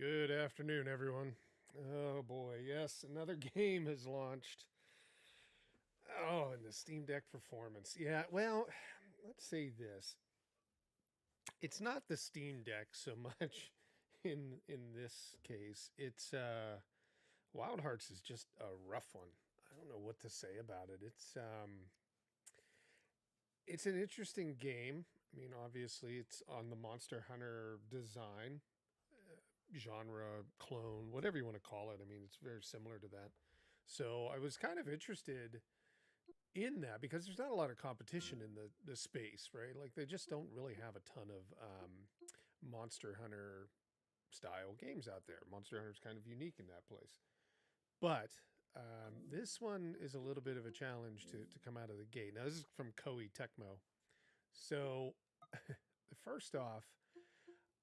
Good afternoon, everyone. Oh boy, yes, another game has launched. Oh, and the Steam Deck performance. Yeah, well, let's say this. It's not the Steam Deck so much in this case. It's Wild Hearts is just a rough one. I don't know what to say about it. It's an interesting game. I mean, obviously it's on the Monster Hunter design, genre, clone, whatever you want to call it. I mean, it's very similar to that. So I was kind of interested in that because there's not a lot of competition in the space, right? Like they just don't really have a ton of Monster Hunter style games out there. Monster Hunter is kind of unique in that place. But this one is a little bit of a challenge to come out of the gate. Now, this is from Koei Tecmo. So, first off,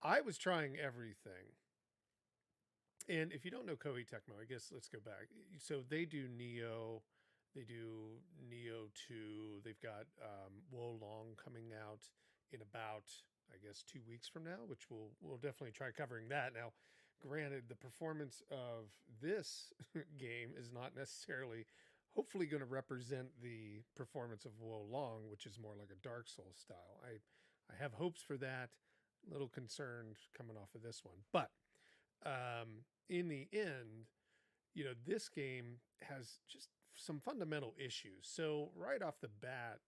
I was trying everything. And if you don't know Koei Tecmo, I guess let's go back. So they do Neo, they do Neo 2. They've got Wo Long coming out in about, I guess, 2 weeks from now, which we'll definitely try covering that. Now, granted, the performance of this game is not necessarily, hopefully, going to represent the performance of Wo Long, which is more like a Dark Souls style. I have hopes for that. A little concerned coming off of this one, but in the end, this game has just some fundamental issues. So right off the bat,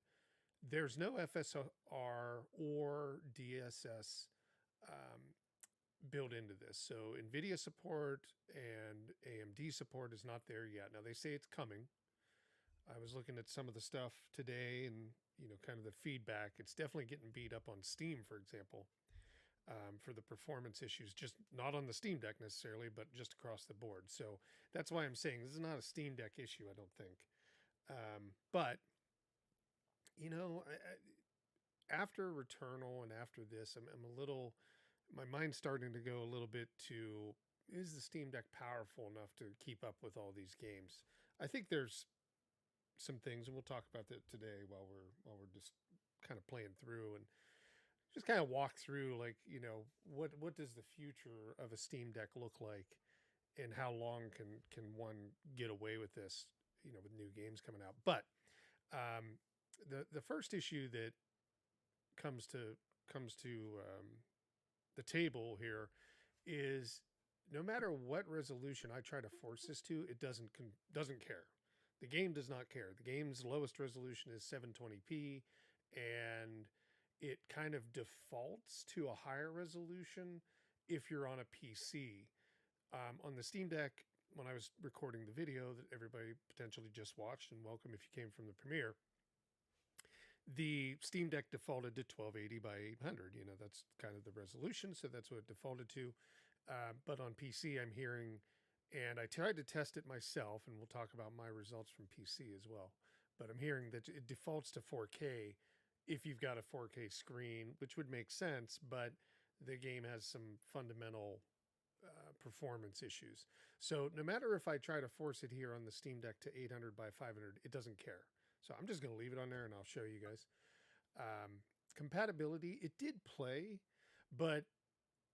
there's no FSR or DSS um, built into this. So NVIDIA support and AMD support is not there yet. Now they say it's coming. I was looking at some of the stuff today and, kind of the feedback. It's definitely getting beat up on Steam, for example, for the performance issues, just not on the Steam Deck necessarily, but just across the board. So that's why I'm saying this is not a Steam Deck issue, I don't think. But, after Returnal and after this, I'm a little, my mind's starting to go a little bit to, is the Steam Deck powerful enough to keep up with all these games? I think there's some things, and we'll talk about that today while we're just kind of playing through and just kind of walk through, like, what does the future of a Steam Deck look like, and how long can one get away with this, with new games coming out. But um, the first issue that comes to the table here is, no matter what resolution I try to force this to, it doesn't care. The game does not care. The game's lowest resolution is 720p, and it kind of defaults to a higher resolution if you're on a PC. On the Steam Deck, when I was recording the video that everybody potentially just watched, and welcome if you came from the premiere, the Steam Deck defaulted to 1280 by 800. That's kind of the resolution, so that's what it defaulted to. But on PC, I'm hearing, and I tried to test it myself, and we'll talk about my results from PC as well. But I'm hearing that it defaults to 4K if you've got a 4K screen, which would make sense, but the game has some fundamental performance issues. So no matter if I try to force it here on the Steam Deck to 800 by 500, it doesn't care. So I'm just going to leave it on there and I'll show you guys. Compatibility, it did play, but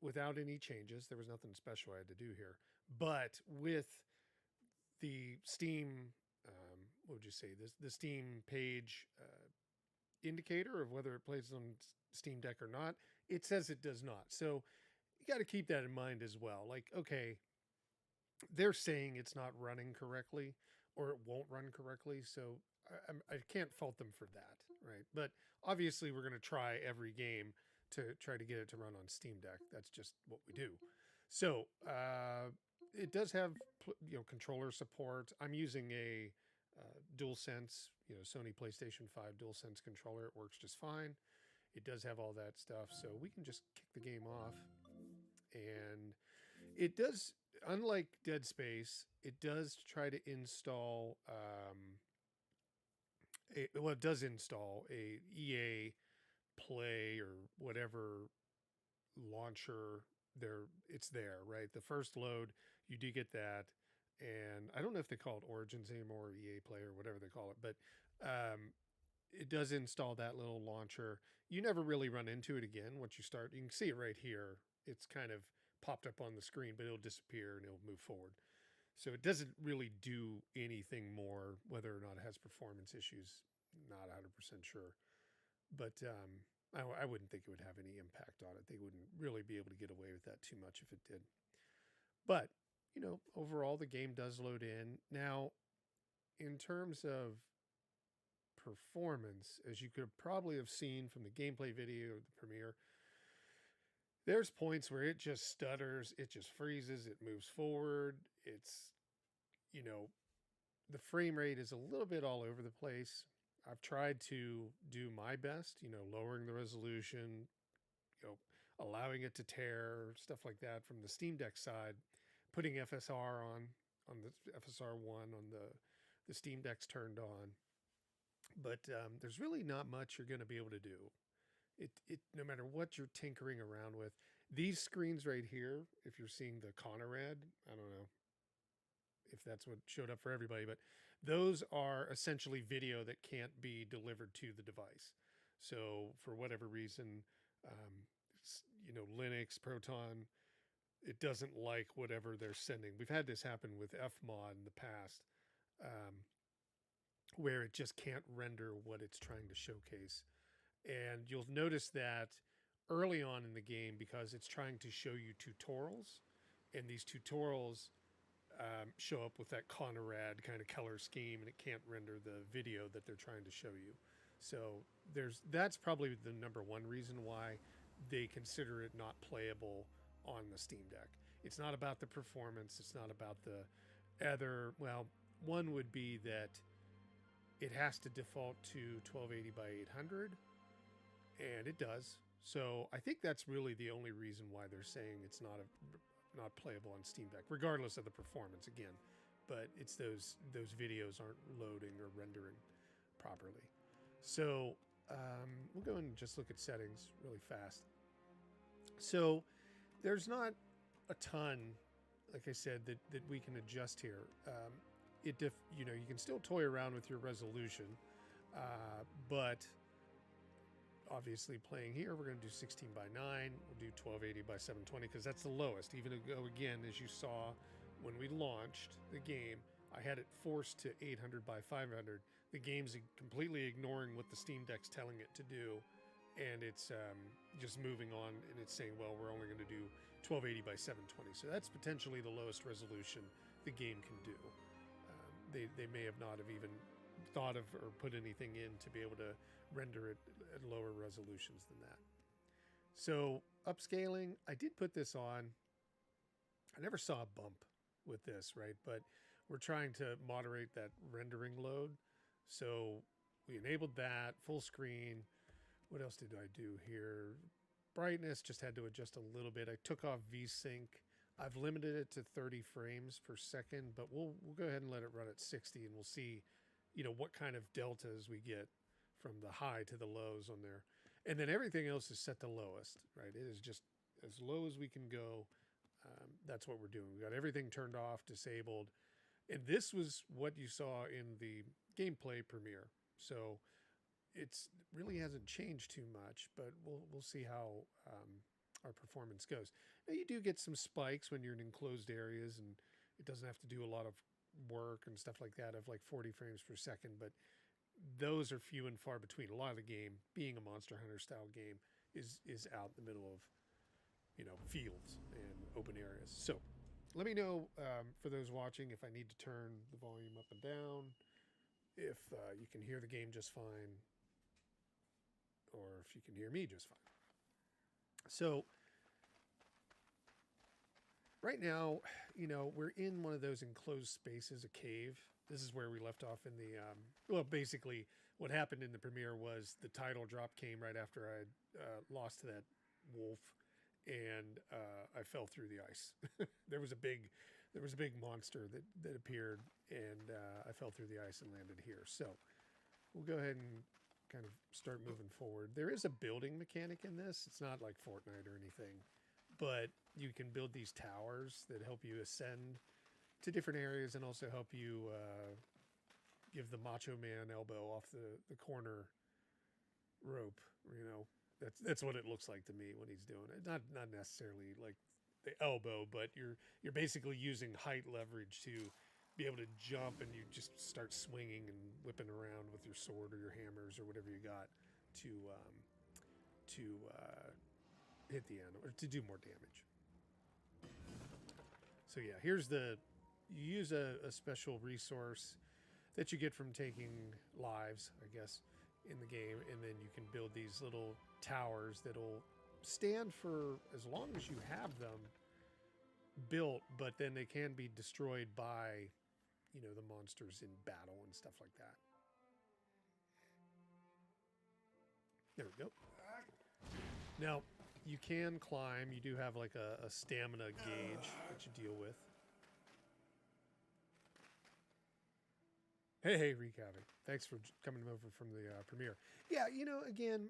without any changes. There was nothing special I had to do here. But with the Steam, what would you say, the Steam page indicator of whether it plays on Steam Deck or not, it says it does not. So you got to keep that in mind as well. Like, okay, they're saying it's not running correctly or it won't run correctly. So I can't fault them for that, right? But obviously, we're going to try every game to try to get it to run on Steam Deck. That's just what we do. So it does have controller support. I'm using a DualSense, Sony PlayStation 5 DualSense controller. It works just fine. It does have all that stuff, so we can just kick the game off. And it does, unlike Dead Space, it does try to install. It does install a EA Play or whatever launcher there. It's there, right? The first load, you do get that, and I don't know if they call it Origins anymore, or EA Play or whatever they call it, but it does install that little launcher. You never really run into it again once you start. You can see it right here. It's kind of popped up on the screen, but it'll disappear and it'll move forward. So it doesn't really do anything more. Whether or not it has performance issues, not 100% sure. But I wouldn't think it would have any impact on it. They wouldn't really be able to get away with that too much if it did. But, overall, the game does load in. Now, in terms of performance, as you could probably have seen from the gameplay video of the premiere, there's points where it just stutters, it just freezes, it moves forward. It's, the frame rate is a little bit all over the place. I've tried to do my best, lowering the resolution, allowing it to tear, stuff like that from the Steam Deck side, putting FSR on the FSR1 on the Steam Deck's turned on. But there's really not much you're going to be able to do. It no matter what you're tinkering around with. These screens right here, if you're seeing the Conrad, I don't know if that's what showed up for everybody, but those are essentially video that can't be delivered to the device. So for whatever reason, Linux, Proton, it doesn't like whatever they're sending. We've had this happen with Fmod in the past, where it just can't render what it's trying to showcase. And you'll notice that early on in the game, because it's trying to show you tutorials, and these tutorials show up with that Conrad kind of color scheme, and it can't render the video that they're trying to show you. So that's probably the number one reason why they consider it not playable on the Steam Deck. It's not about the performance. It's not about the other. Well, one would be that it has to default to 1280 by 800, and it does. So I think that's really the only reason why they're saying it's not playable on Steam Deck, regardless of the performance again. But it's those videos aren't loading or rendering properly. So we'll go and just look at settings really fast. So there's not a ton, like I said, that we can adjust here. You can still toy around with your resolution, but obviously playing here, we're going to do 16 by 9. We'll do 1280 by 720 because that's the lowest. Even again, as you saw when we launched the game, I had it forced to 800 by 500. The game's completely ignoring what the Steam Deck's telling it to do, and it's just moving on, and it's saying, well, we're only going to do 1280 by 720. So that's potentially the lowest resolution the game can do. They may have not have even thought of or put anything in to be able to render it at lower resolutions than that. So upscaling, I did put this on. I never saw a bump with this, right? But we're trying to moderate that rendering load. So we enabled that, full screen. What else did I do here? Brightness, just had to adjust a little bit. I took off VSync. I've limited it to 30 frames per second, but we'll go ahead and let it run at 60, and we'll see, what kind of deltas we get from the high to the lows on there. And then everything else is set to lowest, right? It is just as low as we can go. That's what we're doing. We got everything turned off, disabled. And this was what you saw in the gameplay premiere. So it really hasn't changed too much, but we'll see how our performance goes. Now, you do get some spikes when you're in enclosed areas, and it doesn't have to do a lot of work and stuff like that of like 40 frames per second, but those are few and far between. A lot of the game, being a Monster Hunter style game, is out in the middle of fields and open areas. So let me know for those watching if I need to turn the volume up and down, if you can hear the game just fine, or if you can hear me just fine. So right now, we're in one of those enclosed spaces, a cave. This is where we left off in the, basically what happened in the premiere was the title drop came right after I lost to that wolf, and I fell through the ice. there was a big monster that appeared, and I fell through the ice and landed here. So we'll go ahead and kind of start moving forward. There is a building mechanic in this. It's not like Fortnite or anything, but you can build these towers that help you ascend to different areas and also help you give the Macho Man elbow off the corner rope. That's what it looks like to me when he's doing it. Not necessarily like the elbow, but you're basically using height leverage to be able to jump, and you just start swinging and whipping around with your sword or your hammers or whatever you got to to hit the animal or to do more damage. So yeah, here's the you use a special resource that you get from taking lives, I guess, in the game, and then you can build these little towers that'll stand for as long as you have them built, but then they can be destroyed by, the monsters in battle and stuff like that. There we go. Now, you can climb. You do have like a stamina gauge that you deal with. Hey, recapping. Thanks for coming over from the premiere. Yeah, again,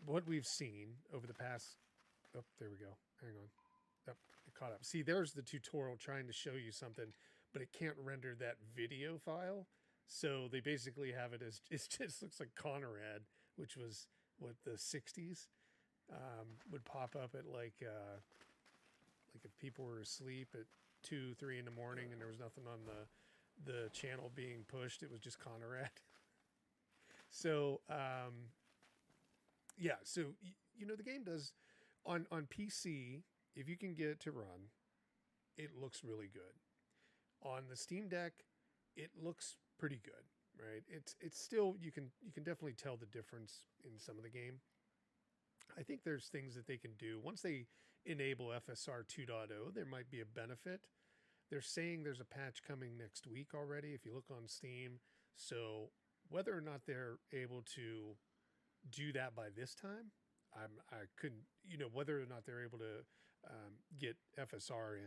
what we've seen over the past. Oh, there we go. Hang on. Oh, it caught up. See, there's the tutorial trying to show you something, but it can't render that video file. So they basically have it as it just looks like Conrad, which was what the '60s would pop up at like if people were asleep at 2, 3 in the morning and there was nothing on the channel being pushed. It was just Conrad. So yeah, so the game does on PC. If you can get it to run, it looks really good. On the Steam Deck, it looks pretty good, right? It's still you can definitely tell the difference in some of the game. I think there's things that they can do once they enable FSR 2.0. There might be a benefit. They're saying there's a patch coming next week already if you look on Steam. So whether or not they're able to do that by this time, I couldn't, whether or not they're able to get FSR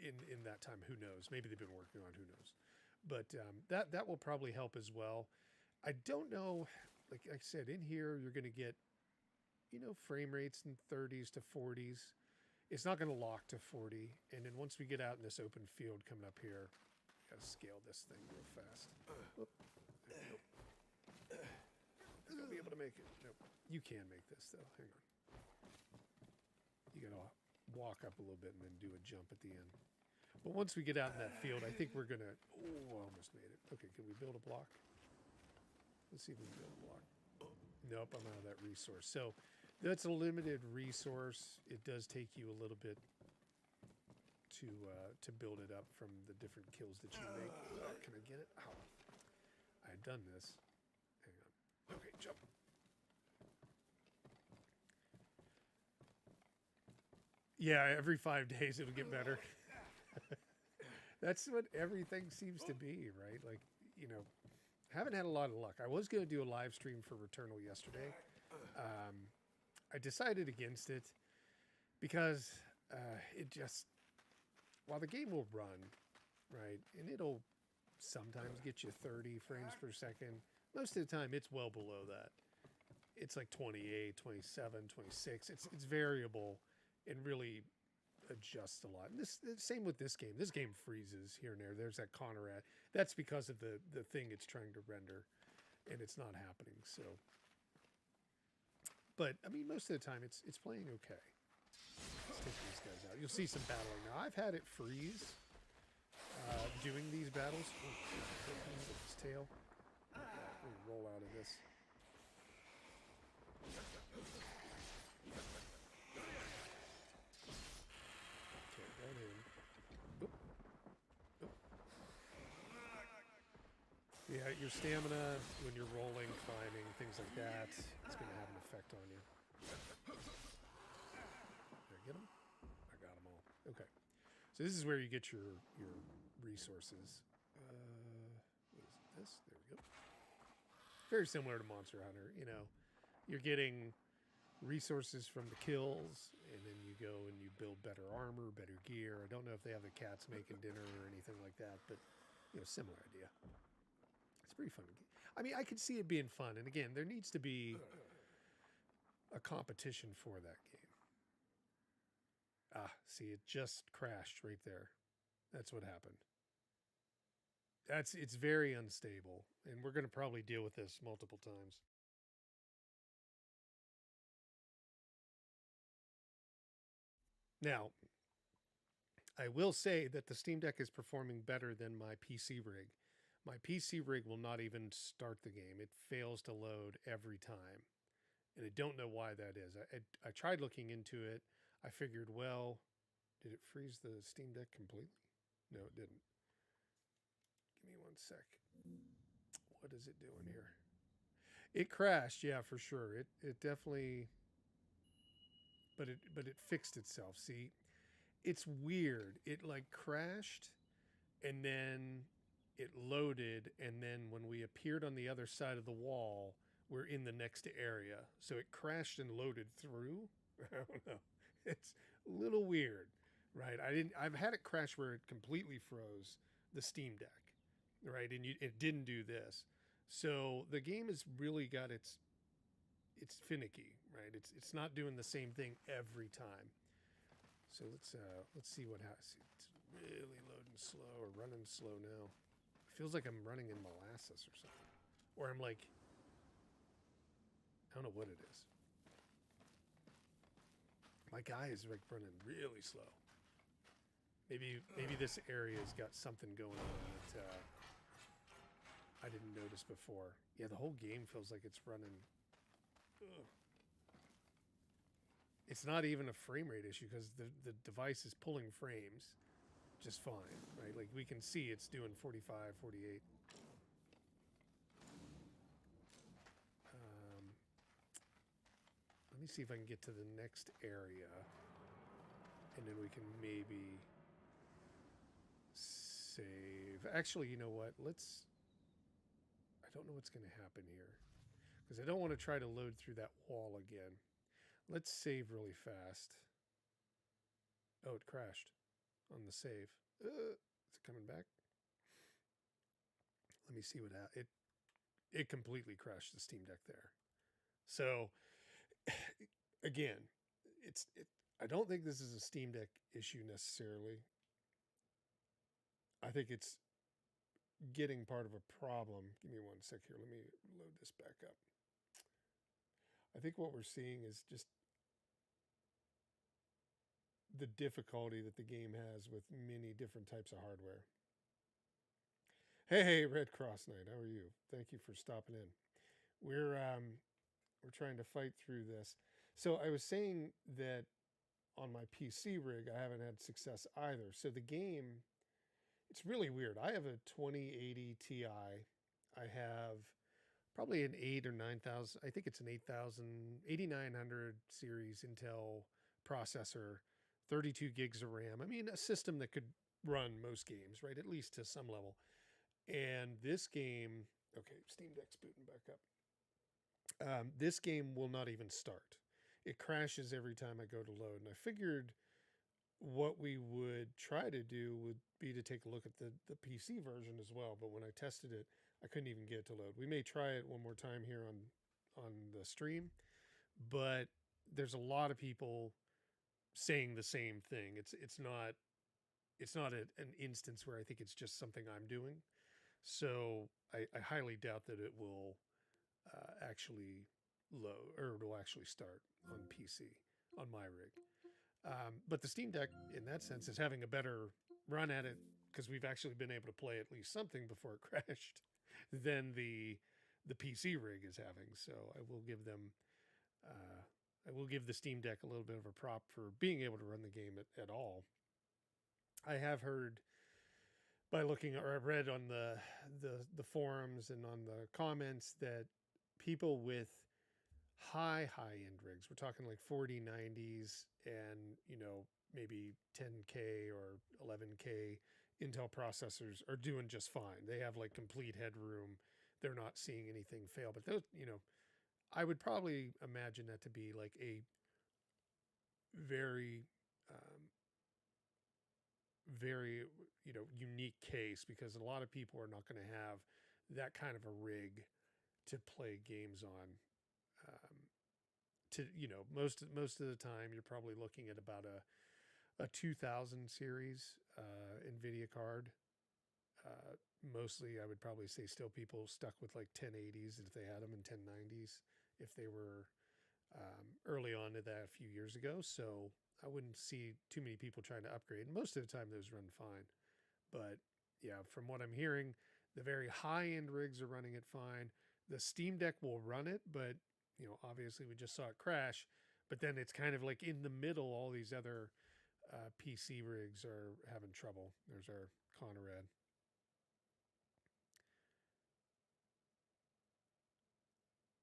in that time, who knows? Maybe they've been working on, who knows? But that will probably help as well. I don't know, like I said, in here you're going to get, frame rates in 30s to 40s. It's not going to lock to 40. And then once we get out in this open field coming up here, got to scale this thing real fast. Nope. You'll be able to make it. Nope. You can make this though. Hang on. You got to walk up a little bit and then do a jump at the end. But once we get out in that field, I think we're going to... Oh, I almost made it. Okay, can we build a block? Let's see if we can build a block. Nope, I'm out of that resource. So that's a limited resource. It does take you a little bit to build it up from the different kills that you make. Oh, can I get it? Ow. I had done this. Hang on. Okay, jump. Yeah, every 5 days it'll get better. That's what everything seems to be, right? Like, haven't had a lot of luck. I was going to do a live stream for Returnal yesterday. I decided against it because it just, while the game will run, right, and it'll sometimes get you 30 frames per second, most of the time it's well below that. It's like 28, 27, 26. It's variable and really adjusts a lot. And same with this game. This game freezes here and there. There's that Conrad. That's because of the thing it's trying to render, and it's not happening. So, but I mean, most of the time it's playing okay. Let's take these guys out. You'll see some battling now. I've had it freeze doing these battles. Oh, his tail. Let me roll out of this. Yeah, your stamina when you're rolling, climbing, things like that, it's going to have an effect on you. Did I get them? I got them all. Okay. So this is where you get your resources. What is this? There we go. Very similar to Monster Hunter. You're getting resources from the kills, and then you go and you build better armor, better gear. I don't know if they have the cats making dinner or anything like that, but similar idea. It's pretty fun. I mean, I could see it being fun. And again, there needs to be a competition for that game. See, it just crashed right there. That's what happened. It's very unstable. And we're going to probably deal with this multiple times. Now, I will say that the Steam Deck is performing better than my PC rig. My PC rig will not even start the game. It fails to load every time. And I don't know why that is. I tried looking into it. I figured, well, did it freeze the Steam Deck completely? No, it didn't. Give me one sec. What is it doing here? It crashed, yeah, for sure. It definitely, but it fixed itself. See, it's weird. It like crashed and then it loaded, and then when we appeared on the other side of the wall, we're in the next area. So it crashed and loaded through. I don't know. It's a little weird, right? I've had it crash where it completely froze the Steam Deck, right? And it didn't do this. So the game has really got it's finicky, right? It's not doing the same thing every time. So let's see what happens. It's really loading slow or running slow now. It feels like I'm running in molasses or something, or I'm like, I don't know what it is. My guy is like running really slow. Maybe this area's got something going on that I didn't notice before. Yeah, the whole game feels like it's running. Ugh. It's not even a frame rate issue because the device is pulling frames just fine, right? Like we can see it's doing 45, 48. Let me see if I can get to the next area and then we can maybe save. Actually, you know what? I don't know what's going to happen here because I don't want to try to load through that wall again. Let's save really fast. Oh, it crashed on the save. Is it coming back? Let me see what it completely crashed the Steam Deck there. So again, I don't think this is a Steam Deck issue necessarily. I think it's getting part of a problem. Give me one sec here. Let me load this back up. I think what we're seeing is just the difficulty that the game has with many different types of hardware. Hey, Red Cross Knight, how are you? Thank you for stopping in. We're trying to fight through this. So I was saying that on my PC rig, I haven't had success either. So the game, it's really weird. I have a 2080 Ti. I have probably an 8 or 9,000. I think it's an 8900 series Intel processor, 32 gigs of RAM. I mean, a system that could run most games, right? At least to some level. And this game, okay, Steam Deck's booting back up. This game will not even start. It crashes every time I go to load. And I figured what we would try to do would be to take a look at the PC version as well. But when I tested it, I couldn't even get it to load. We may try it one more time here on the stream, but there's a lot of people saying the same thing. It's not an instance where I think it's just something I'm doing. So I highly doubt that it will actually load or it will actually start on PC on my rig. But the Steam Deck, in that sense, is having a better run at it because we've actually been able to play at least something before it crashed than the PC rig is having. So I will give the Steam Deck a little bit of a prop for being able to run the game at all. I have heard by looking, or I've read on the forums and on the comments that people with high end rigs, we're talking like 4090s and maybe 10K or 11K Intel processors are doing just fine. They have like complete headroom. They're not seeing anything fail. But those, I would probably imagine that to be like a very very unique case because a lot of people are not going to have that kind of a rig to play games on. Most of the time you're probably looking at about a 2000 series NVIDIA card. Mostly I would probably say still people stuck with like 1080s if they had them, and 1090s if they were early on to that a few years ago. So I wouldn't see too many people trying to upgrade. Most of the time, those run fine. But yeah, from what I'm hearing, the very high end rigs are running it fine. The Steam Deck will run it, but obviously we just saw it crash. But then it's kind of like in the middle. All these other PC rigs are having trouble. There's our Conrad.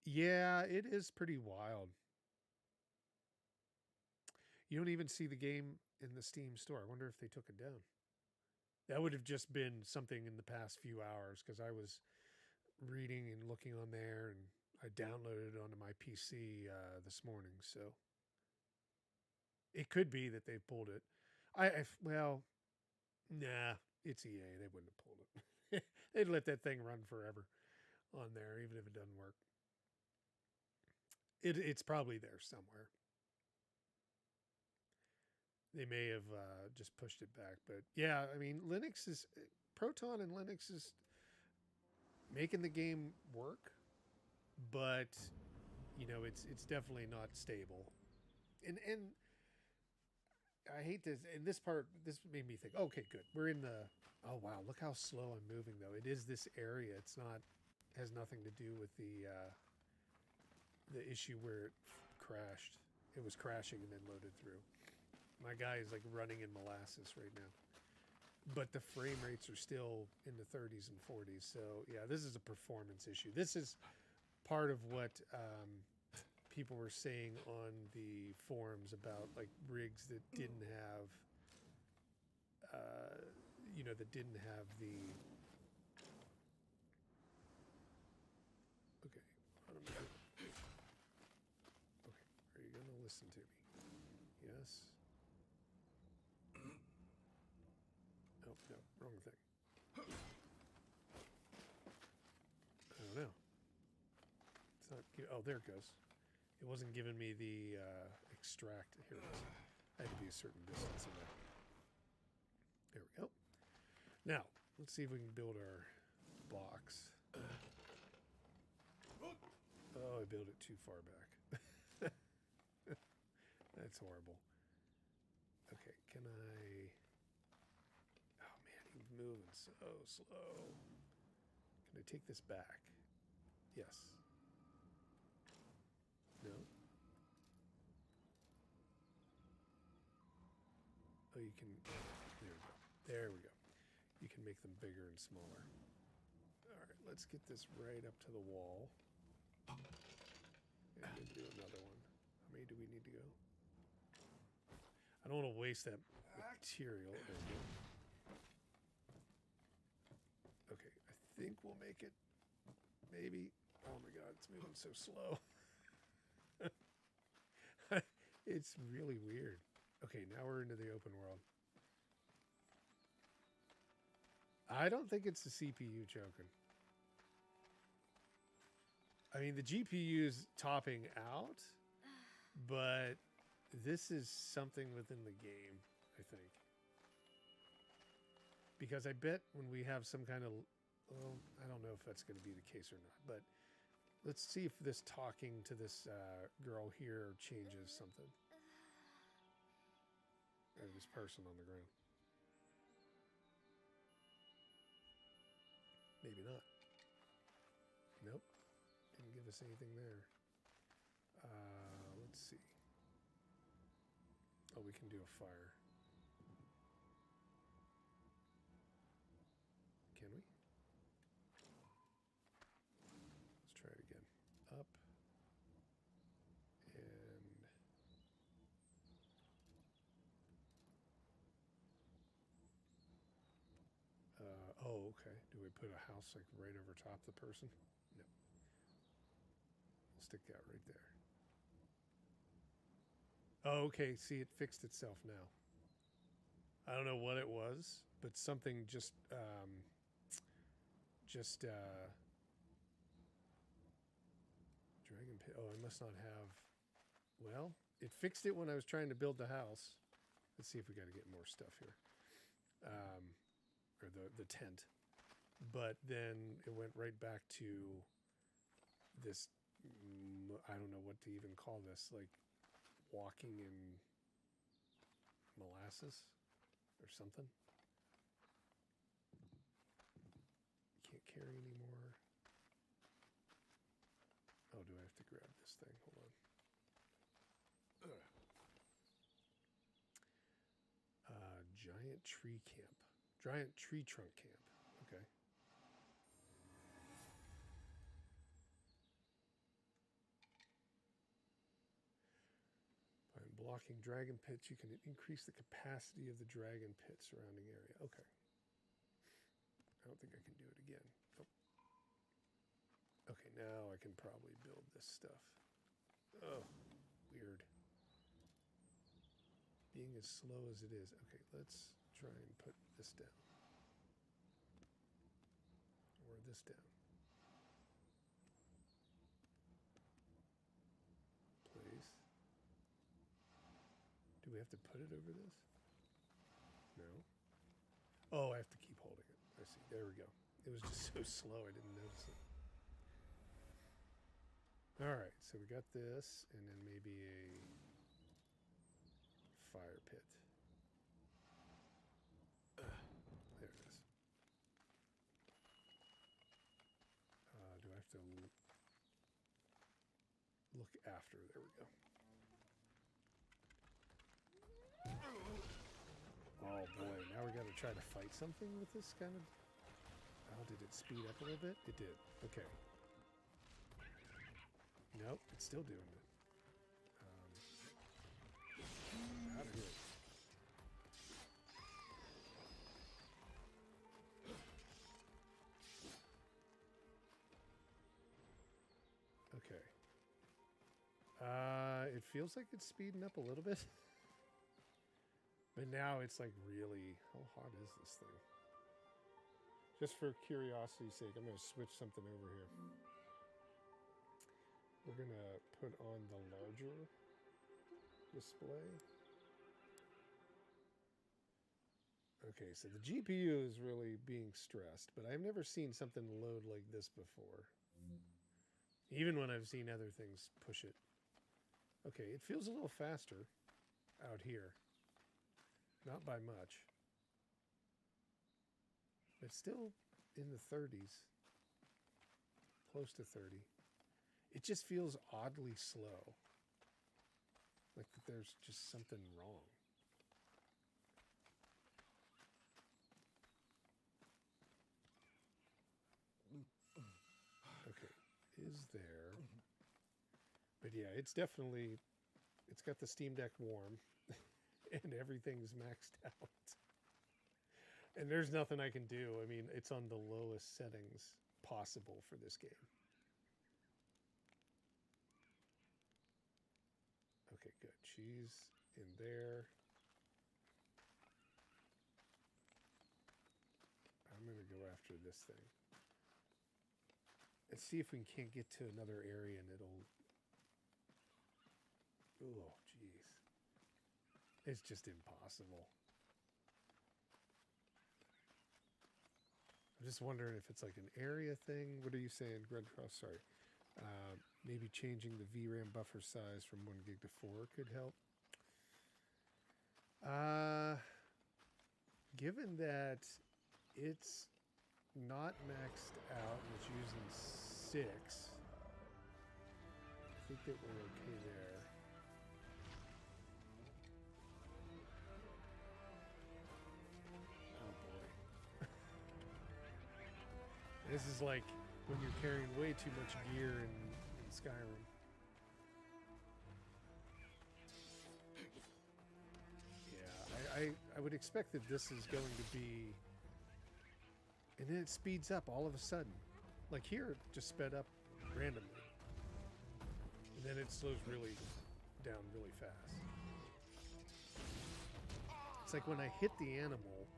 Yeah, it is pretty wild. You don't even see the game in the Steam store. I wonder if they took it down. That would have just been something in the past few hours because I was reading and looking on there, and I downloaded it onto my PC this morning. So it could be that they pulled it. Well, nah, it's EA. They wouldn't have pulled it. They'd let that thing run forever on there, even if it doesn't work. It's probably there somewhere. They may have just pushed it back, but yeah, I mean, Linux is Proton and Linux is making the game work, but it's definitely not stable. And I hate this. And this part, this made me think. Okay, good. We're in the. Oh wow, look how slow I'm moving though. It is this area. It's not has nothing to do with the issue where it crashed. It was crashing and then loaded through. My guy is like running in molasses right now. But the frame rates are still in the 30s and 40s. So yeah, this is a performance issue. This is part of what people were saying on the forums about like rigs that didn't have, that didn't have the. Okay, okay, are you gonna listen to me? Yes. Oh no, wrong thing. I don't know. It's not. Oh, there it goes. It wasn't giving me the extract. Here it is. I had to be a certain distance away. There we go. Now, let's see if we can build our box. Oh, I built it too far back. That's horrible. Okay, can I... Oh man, he's moving so slow. Can I take this back? Yes. No? Oh, you can... There we go. There we go. You can make them bigger and smaller. Alright, let's get this right up to the wall. And then do another one. How many do we need to go? I don't want to waste that material. There we go. Okay, I think we'll make it. Maybe. Oh my god, it's moving so slow. It's really weird. Okay, now we're into the open world. I don't think it's the CPU choking. I mean, the GPU is topping out, but this is something within the game, I think. Because I bet when we have some kind of... Well, I don't know if that's going to be the case or not, but let's see if this talking to this girl here changes something. Or this person on the ground. Maybe not. Nope. Didn't give us anything there. Let's see. Oh, we can do a fire. Can we? Let's try it again. Up. And... oh, okay. Do we put a house like right over top the person? No. We'll stick that right there. Oh, okay. See, it fixed itself now. I don't know what it was, but something just dragon pit. Oh, I must not have. Well, it fixed it when I was trying to build the house. Let's see if we got to get more stuff here, or the tent. But then it went right back to this. I don't know what to even call this. Like walking in molasses or something. Can't carry anymore. Oh, do I have to grab this thing? Hold on. Giant tree camp. Giant tree trunk camp. Okay. By blocking dragon pits, you can increase the capacity of the dragon pit surrounding area. Okay. I don't think I can do it again. Nope. Okay, now I can probably build this stuff. Oh, weird. Being as slow as it is. Okay, let's try and put this down. Or this down. Please. Do we have to put it over this? No. Oh, I have to keep holding it. I see. There we go. It was just so slow I didn't notice it. Alright, so we got this, and then maybe a fire pit. There it is. Do I have to look after? There we go. Oh boy, now we got to try to fight something with this kind of... Oh, did it speed up a little bit? It did. Okay. Nope, it's still doing it. Out of here. Okay. It feels like it's speeding up a little bit. But now it's like really... How hot is this thing? Just for curiosity's sake, I'm going to switch something over here. We're going to put on the larger display. Okay, so the GPU is really being stressed, but I've never seen something load like this before. Even when I've seen other things push it. Okay, it feels a little faster out here. Not by much. But still in the 30s. Close to 30. It just feels oddly slow. Like that there's just something wrong. Okay, is there... But yeah, it's definitely... It's got the Steam Deck warm. And everything's maxed out. And there's nothing I can do. I mean, it's on the lowest settings possible for this game. Okay, good. She's in there. I'm going to go after this thing. And see if we can't get to another area and it'll... Oh, jeez. It's just impossible. I'm just wondering if it's like an area thing. What are you saying, Red Cross? Sorry. Maybe changing the VRAM buffer size from 1 gig to 4 could help. Given that it's not maxed out and it's using 6, I think that we're okay there. This is like when you're carrying way too much gear in Skyrim. Yeah, I would expect that this is going to be... And then it speeds up all of a sudden. Like here, it just sped up randomly. And then it slows really down really fast. It's like when I hit the animal,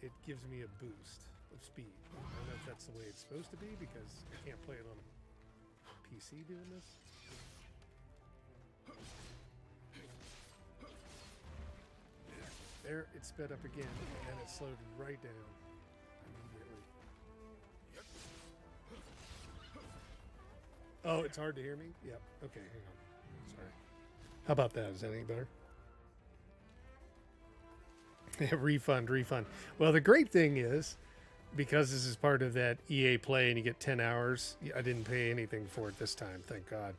it gives me a boost of speed. I don't know if that's the way it's supposed to be because I can't play it on a PC doing this. There, it sped up again, and then it slowed right down immediately. Oh, it's hard to hear me? Yep. Okay, hang on. Sorry. How about that? Is that any better? Refund, refund. Well, the great thing is, because this is part of that EA Play and you get 10 hours, I didn't pay anything for it this time, thank God.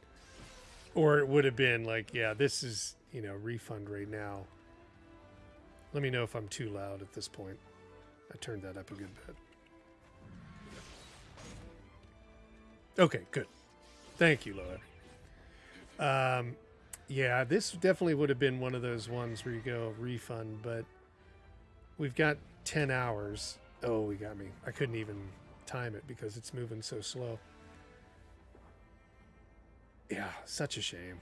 Or it would have been like, yeah, this is, refund right now. Let me know if I'm too loud at this point. I turned that up a good bit. Okay, good. Thank you, Loa. Yeah, this definitely would have been one of those ones where you go refund, but we've got 10 hours. Oh, he got me. I couldn't even time it because it's moving so slow. Yeah, such a shame.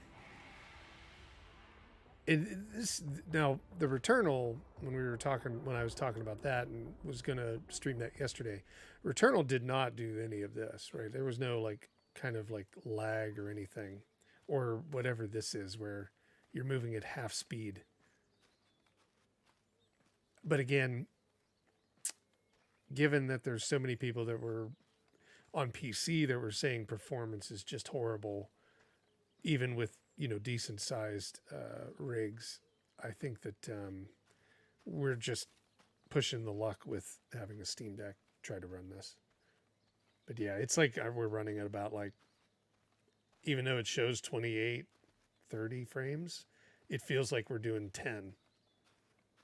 Now the Returnal, when I was talking about that and was gonna stream that yesterday, Returnal did not do any of this, right? There was no kind of lag or anything, or whatever this is where you're moving at half speed. But again, given that there's so many people that were on PC that were saying performance is just horrible, even with decent sized rigs, I think that we're just pushing the luck with having a Steam Deck try to run this. But yeah, it's like we're running at about even though it shows 28, 30 frames, it feels like we're doing 10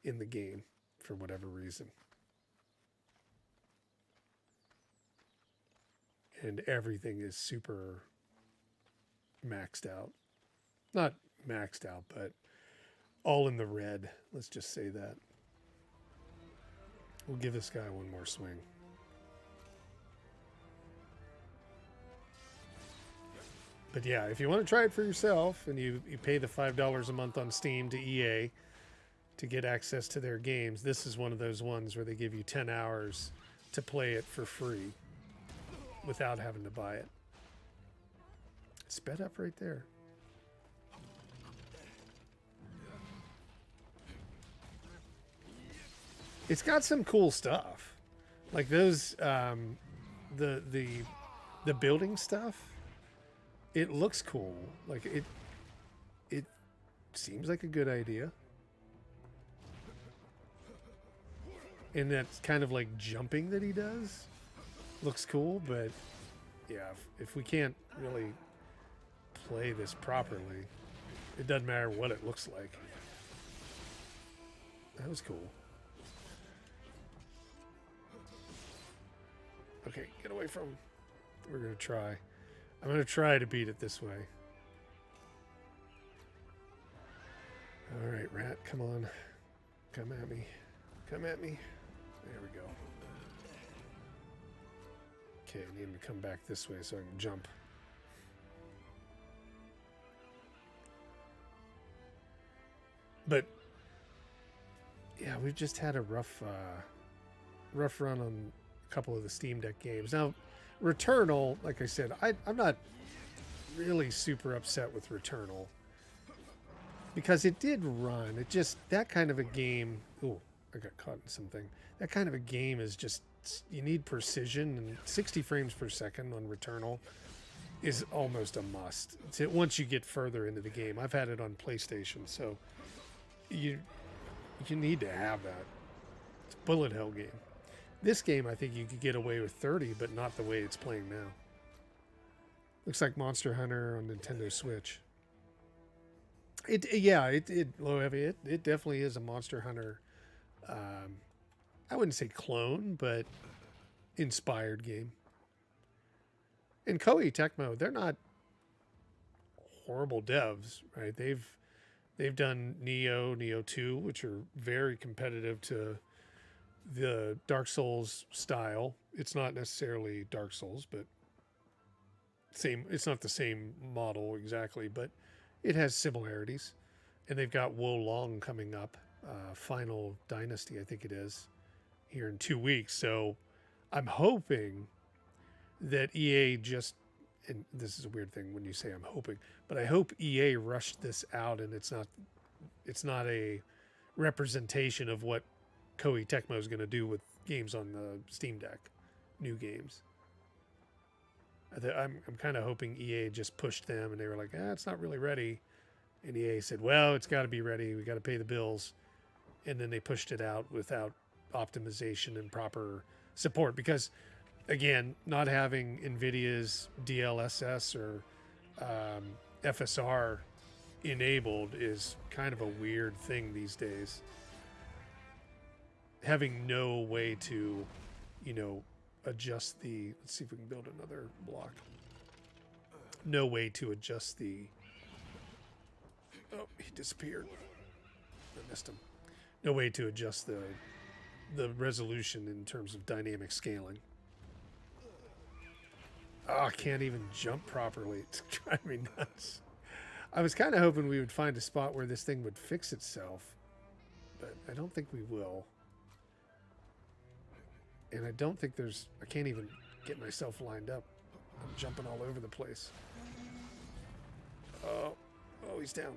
in the game for whatever reason. And everything is super maxed out. Not maxed out, but all in the red. Let's just say that. We'll give this guy one more swing. But yeah, if you want to try it for yourself and you pay the $5 a month on Steam to EA to get access to their games, this is one of those ones where they give you 10 hours to play it for free without having to buy it. It's sped up right there. It's got some cool stuff, like those the building stuff. It looks cool. Like it seems like a good idea. And that kind of jumping that he does looks cool, but yeah, if we can't really play this properly, it doesn't matter what it looks like. That was cool. Okay, get away from him. We're going to try. I'm going to try to beat it this way. All right, rat, come on. Come at me. Come at me. There we go. Okay, I need him to come back this way so I can jump. But, yeah, we've just had a rough run on a couple of the Steam Deck games. Now, Returnal, like I said, I'm not really super upset with Returnal because it did run. It just, that kind of a game, oh, I got caught in something. That kind of a game is just, you need precision, and 60 frames per second on Returnal is almost a must. Once you get further into the game. I've had it on PlayStation, so you need to have that. It's a bullet hell game. This game, I think you could get away with 30, but not the way it's playing now. Looks like Monster Hunter on Nintendo Switch. It low heavy. It definitely is a Monster Hunter. I wouldn't say clone, but inspired game. And Koei Tecmo, they're not horrible devs, right? They've done Neo 2, which are very competitive to the Dark Souls style. It's not necessarily Dark Souls, but it's not the same model exactly, but it has similarities. And they've got Wo Long coming up, Final Dynasty, I think it is, here in 2 weeks. So I'm hoping that EA just, and this is a weird thing when you say I'm hoping, but I hope EA rushed this out and it's not a representation of what Koei Tecmo is going to do with games on the Steam Deck, new games. I'm kind of hoping EA just pushed them and they were like, it's not really ready. And EA said, well, it's got to be ready. We got to pay the bills. and then they pushed it out without optimization and proper support because, again, not having NVIDIA's DLSS or FSR enabled is kind of a weird thing these days. Having no way to, adjust the... Let's see if we can build another block. No way to adjust the... Oh, he disappeared. I missed him. No way to adjust the resolution in terms of dynamic scaling. Oh, I can't even jump properly. It's driving me nuts. I was kind of hoping we would find a spot where this thing would fix itself, but I don't think we will. And I don't think there's... I can't even get myself lined up. I'm jumping all over the place. Oh, he's down.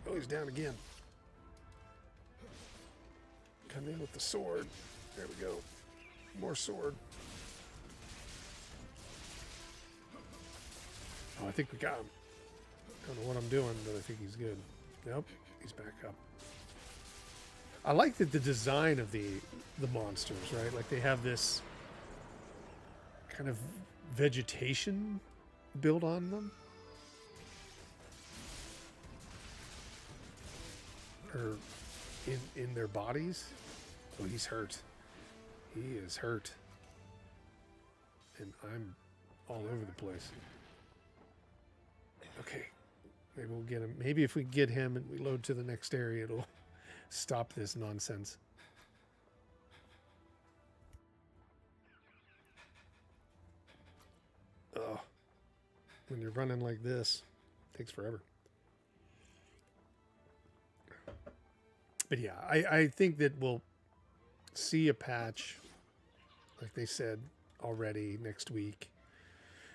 Oh, he's down again. Come in with the sword. There we go. More sword. Oh, I think we got him. Don't know what I'm doing, but I think he's good. Nope, he's back up. I like the design of the monsters, right? Like they have this kind of vegetation built on them. Or in their bodies. Oh, he's hurt. He is hurt. And I'm all over the place. Okay. Maybe we'll get him. Maybe if we get him and we load to the next area, it'll stop this nonsense. Oh. When you're running like this, it takes forever. But yeah, I think that we'll see a patch, like they said already, next week.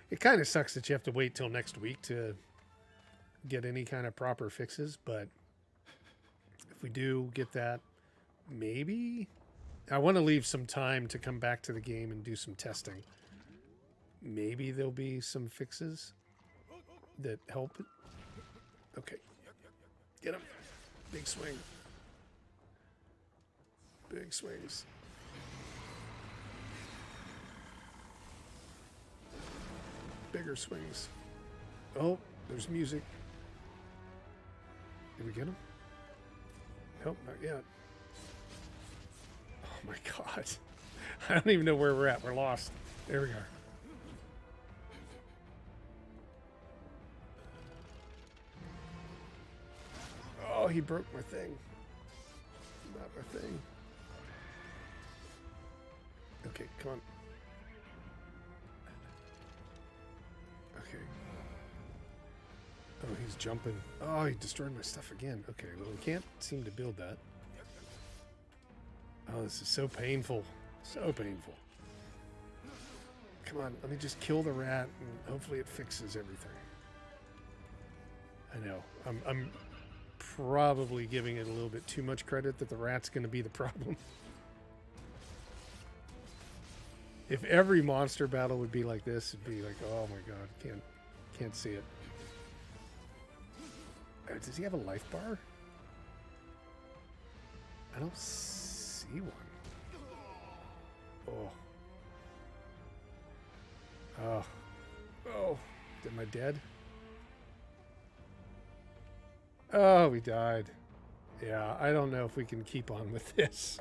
It kind of sucks that you have to wait till next week to get any kind of proper fixes, but if we do get that, maybe... I want to leave some time to come back to the game and do some testing. Maybe there'll be some fixes that help it. Okay. Get him. Big swing. Big swings. Bigger swings. Oh, there's music. Did we get him? Nope, not yet. Oh my god. I don't even know where we're at. We're lost. There we are. Oh, he broke my thing. Not my thing. Okay, come on. Okay. Oh, he's jumping. Oh, he destroyed my stuff again. Okay, well, we can't seem to build that. Oh, this is so painful. So painful. Come on, let me just kill the rat and hopefully it fixes everything. I know. I'm probably giving it a little bit too much credit that the rat's going to be the problem. If every monster battle would be like this, it'd be like, oh my god, can't see it. Does he have a life bar? I don't see one. Oh. Oh. Oh. Am I dead? Oh, we died. Yeah, I don't know if we can keep on with this.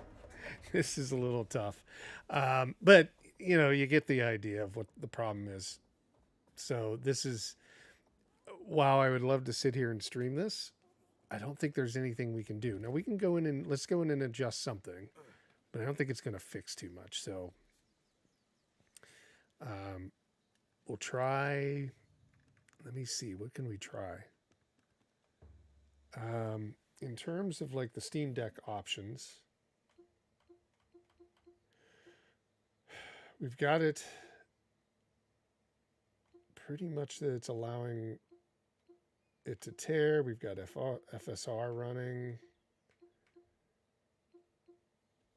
This is a little tough. But, you get the idea of what the problem is. So this is, while I would love to sit here and stream this, I don't think there's anything we can do. Now we can go in and, let's go in and adjust something, but I don't think it's going to fix too much. So we'll try, let me see, what can we try? In terms of like the Steam Deck options, we've got it pretty much that it's allowing it to tear. We've got FSR running.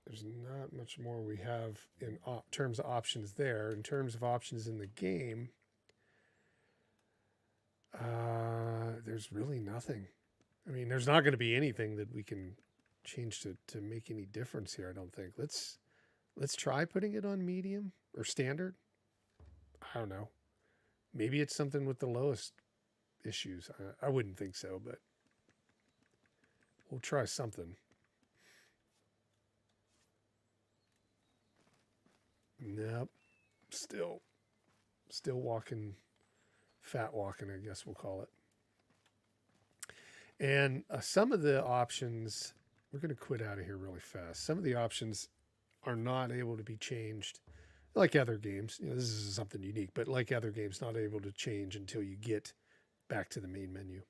There's not much more we have in terms of options there. In terms of options in the game, there's really nothing. I mean, there's not going to be anything that we can change to make any difference here. I don't think. Let's try putting it on medium or standard. I don't know. Maybe it's something with the lowest issues. I wouldn't think so, but we'll try something. Nope. Still walking, fat walking, I guess we'll call it. And some of the options, we're going to quit out of here really fast. Some of the options are not able to be changed like other games. This is something unique, but like other games, not able to change until you get back to the main menu.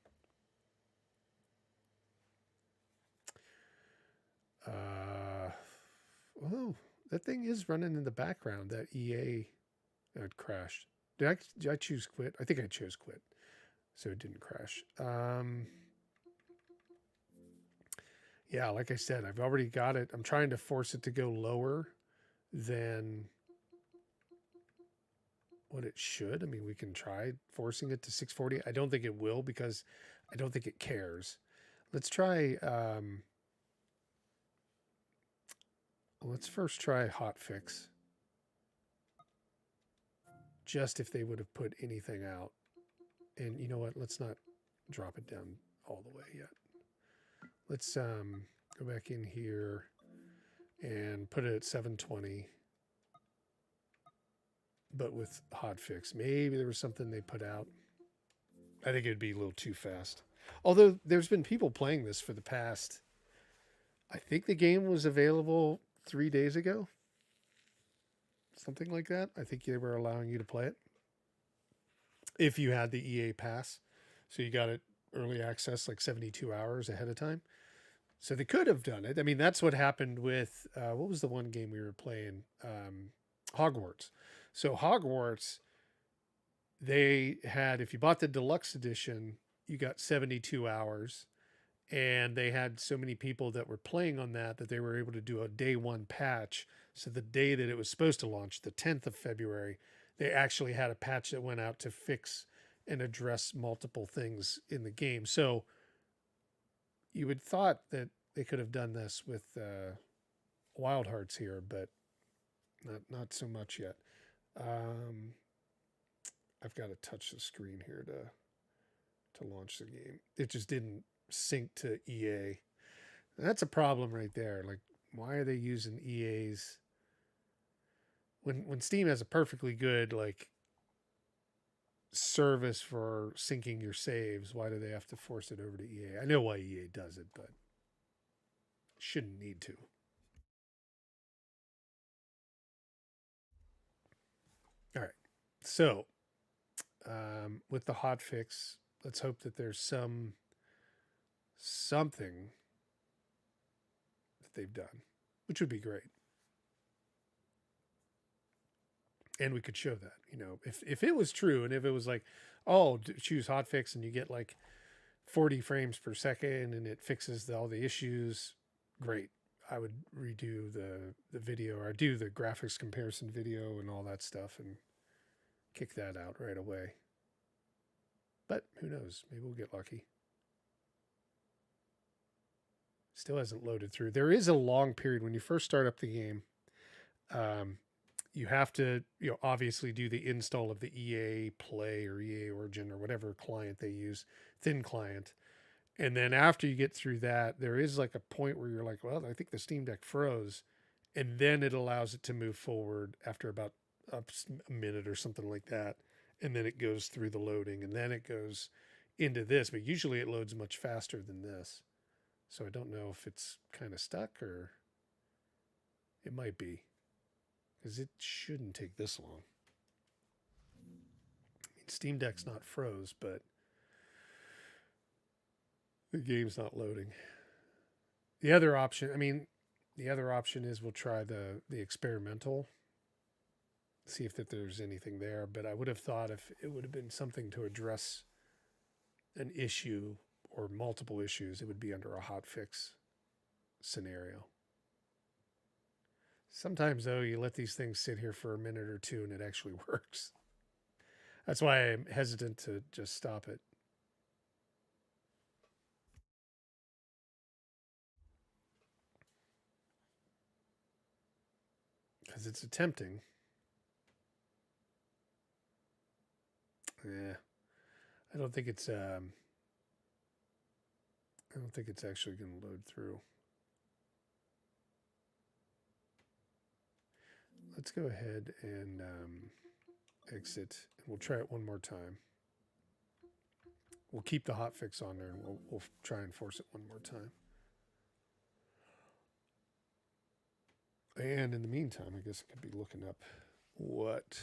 Oh, that thing is running in the background. That EA had crashed. Did I choose quit? I think I chose quit, so it didn't crash. Yeah, like I said, I've already got it. I'm trying to force it to go lower than what it should. I mean, we can try forcing it to 640. I don't think it will because I don't think it cares. Let's try. Let's first try hotfix. Just if they would have put anything out. And you know what? Let's not drop it down all the way yet. Let's go back in here and put it at 720. But with hotfix. Maybe there was something they put out. I think it'd be a little too fast. Although there's been people playing this for the past. I think the game was available 3 days ago. Something like that. I think they were allowing you to play it. If you had the EA pass. So you got it early access like 72 hours ahead of time. So they could have done it. I mean, that's what happened with, what was the one game we were playing? Hogwarts. So Hogwarts, they had, if you bought the deluxe edition, you got 72 hours. And they had so many people that were playing on that they were able to do a day one patch. So the day that it was supposed to launch, the 10th of February, they actually had a patch that went out to fix and address multiple things in the game. So you would thought that they could have done this with Wild Hearts here, but not so much yet. I've got to touch the screen here to launch the game. It just didn't sync to EA. And that's a problem right there. Like, why are they using EA's when Steam has a perfectly good like service for syncing your saves? Why do they have to force it over to EA? I know why EA does it, but shouldn't need to. All right. So, with the hotfix, let's hope that there's something that they've done, which would be great. And we could show that, if it was true and if it was like, oh, choose hotfix and you get like 40 frames per second and it fixes all the issues, great. I would redo the video or do the graphics comparison video and all that stuff and kick that out right away. But who knows? Maybe we'll get lucky. Still hasn't loaded through. There is a long period when you first start up the game. You have to, obviously do the install of the EA Play or EA Origin or whatever client they use, thin client. And then after you get through that, there is like a point where you're like, well, I think the Steam Deck froze. And then it allows it to move forward after about a minute or something like that. And then it goes through the loading and then it goes into this. But usually it loads much faster than this. So I don't know if it's kind of stuck or it might be. Because it shouldn't take this long. I mean, Steam Deck's not froze, but the game's not loading. The other option is we'll try the experimental, see if there's anything there. But I would have thought if it would have been something to address an issue or multiple issues, it would be under a hotfix scenario. Sometimes, though, you let these things sit here for a minute or two and it actually works. That's why I'm hesitant to just stop it. because it's attempting. Yeah, I don't think it's. I don't think it's actually going to load through. Let's go ahead and exit, and we'll try it one more time. We'll keep the hotfix on there, and we'll try and force it one more time. And in the meantime, I guess I could be looking up what.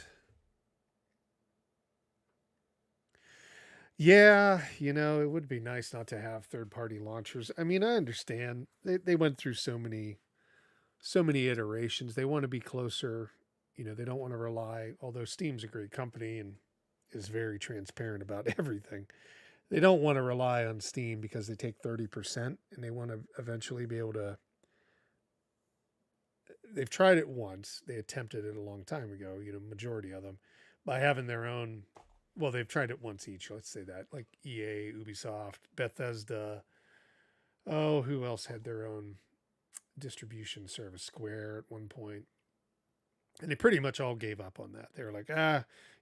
Yeah, it would be nice not to have third-party launchers. I mean, I understand they went through so many iterations. They want to be closer. They don't want to rely. Although Steam's a great company and is very transparent about everything, they don't want to rely on Steam because they take 30%, and they want to eventually be able to. They've tried it once. They attempted it a long time ago. Majority of them by having their own. Well, they've tried it once each. Let's say that, like EA, Ubisoft, Bethesda. Oh, who else had their own distribution service? Square at one point, and they pretty much all gave up on that. They were like,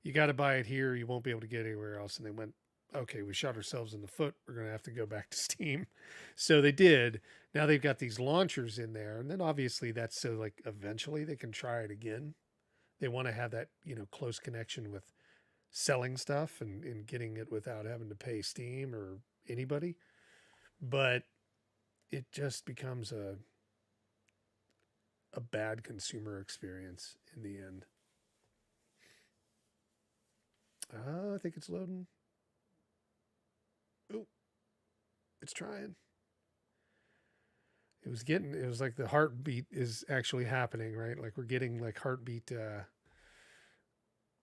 you got to buy it here. You won't be able to get it anywhere else. And they went, okay, we shot ourselves in the foot. We're going to have to go back to Steam. So they did. Now they've got these launchers in there. And then obviously that's so like eventually they can try it again. They want to have that, close connection with selling stuff and getting it without having to pay Steam or anybody. But it just becomes a bad consumer experience in the end. I think it's loading. Oh, it's trying. It was like the heartbeat is actually happening, right? Like we're getting like heartbeat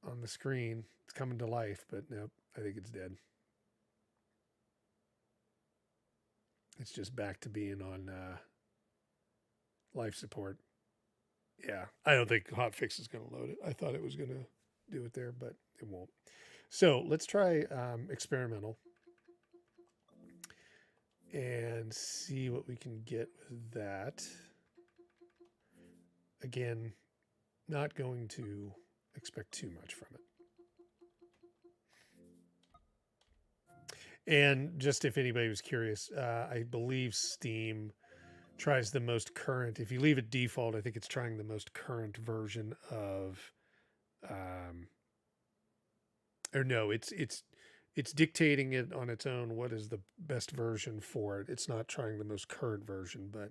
on the screen. It's coming to life, but nope, I think it's dead. It's just back to being on life support. Yeah, I don't think hotfix is going to load it. I thought it was going to do it there, but it won't. So let's try experimental and see what we can get with that. Again, not going to expect too much from it. And just if anybody was curious, I believe Steam tries the most current. If you leave it default, I think it's trying the most current version of, or no, it's dictating it on its own. What is the best version for it? It's not trying the most current version, but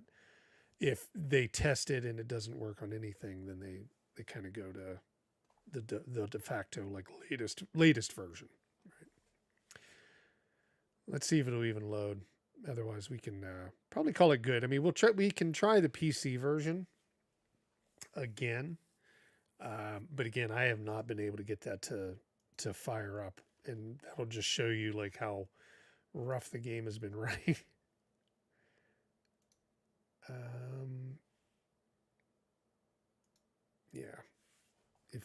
if they test it and it doesn't work on anything, then they kind of go to the de facto like latest version. Right? Let's see if it'll even load. Otherwise, we can probably call it good. I mean, we can try the PC version again, but again, I have not been able to get that to fire up, and that'll just show you like how rough the game has been running. Yeah,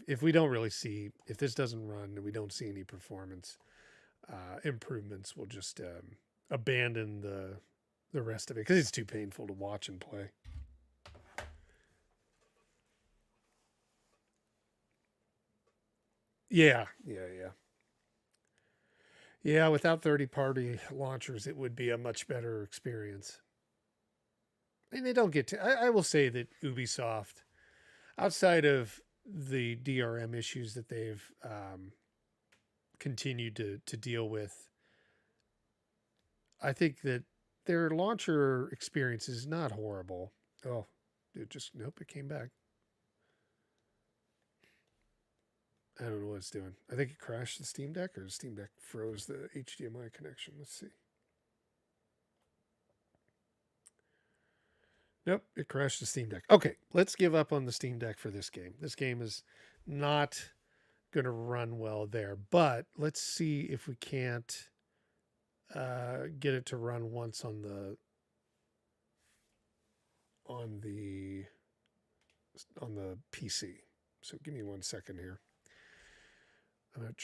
if we don't really see if this doesn't run and we don't see any performance improvements, we'll just abandon the rest of it because it's too painful to watch and play. Yeah. Without third-party launchers, it would be a much better experience. And they don't get to. I will say that Ubisoft, outside of the DRM issues that they've continued to deal with, I think that their launcher experience is not horrible. Oh, nope, it came back. I don't know what it's doing. I think it crashed the Steam Deck, or the Steam Deck froze the HDMI connection. Let's see. Nope, it crashed the Steam Deck. Okay, let's give up on the Steam Deck for this game. This game is not going to run well there, but let's see if we can't get it to run once on the PC. So give me 1 second here. I'm going to